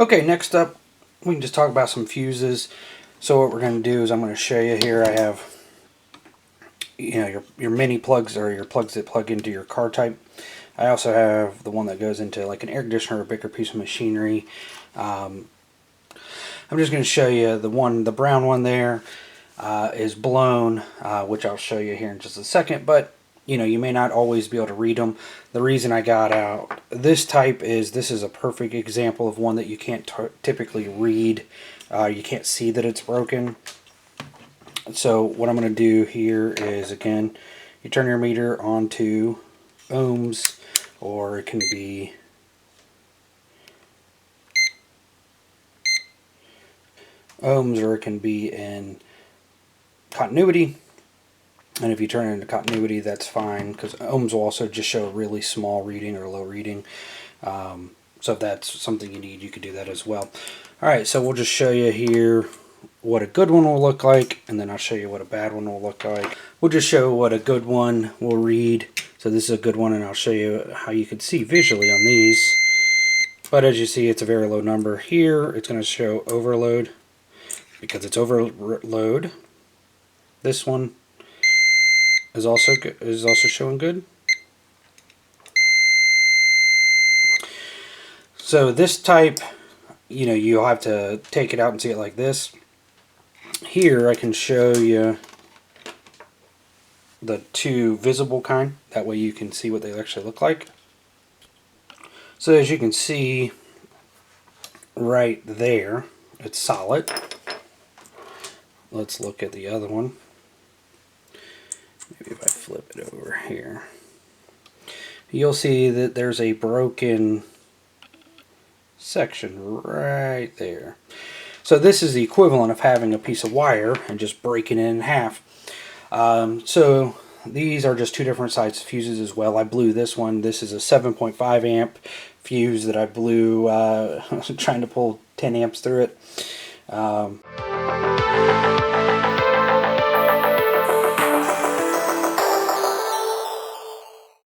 Okay, next up, we can just talk about some fuses. So what we're going to do is I'm going to show you here. I have, your mini plugs, or your plugs that plug into your car type. I also have the one that goes into like an air conditioner or a bigger piece of machinery. I'm just going to show you the brown one there is blown, which I'll show you here in just a second. But you may not always be able to read them. The reason I got out this type is this is a perfect example of one that you can't typically read. You can't see that it's broken. So what I'm going to do here is, again, you turn your meter on to ohms, or it can be ohms, or it can be in continuity. And if you turn it into continuity, that's fine, because ohms will also just show a really small reading or low reading. So if that's something you need, you could do that as well. Alright, so we'll just show you here what a good one will look like, and then I'll show you what a bad one will look like. We'll just show what a good one will read. So this is a good one, and I'll show you how you can see visually on these. But as you see, it's a very low number. Here, it's going to show overload because it's overload. This one is also showing good. So this type, you'll have to take it out and see it like this. Here I can show you the two visible kind. That way you can see what they actually look like. So as you can see right there, it's solid. Let's look at the other one. Maybe if I flip it over here, you'll see that there's a broken section right there. So this is the equivalent of having a piece of wire and just breaking it in half. So these are just two different size fuses as well. I blew this one. This is a 7.5 amp fuse that I blew trying to pull 10 amps through it.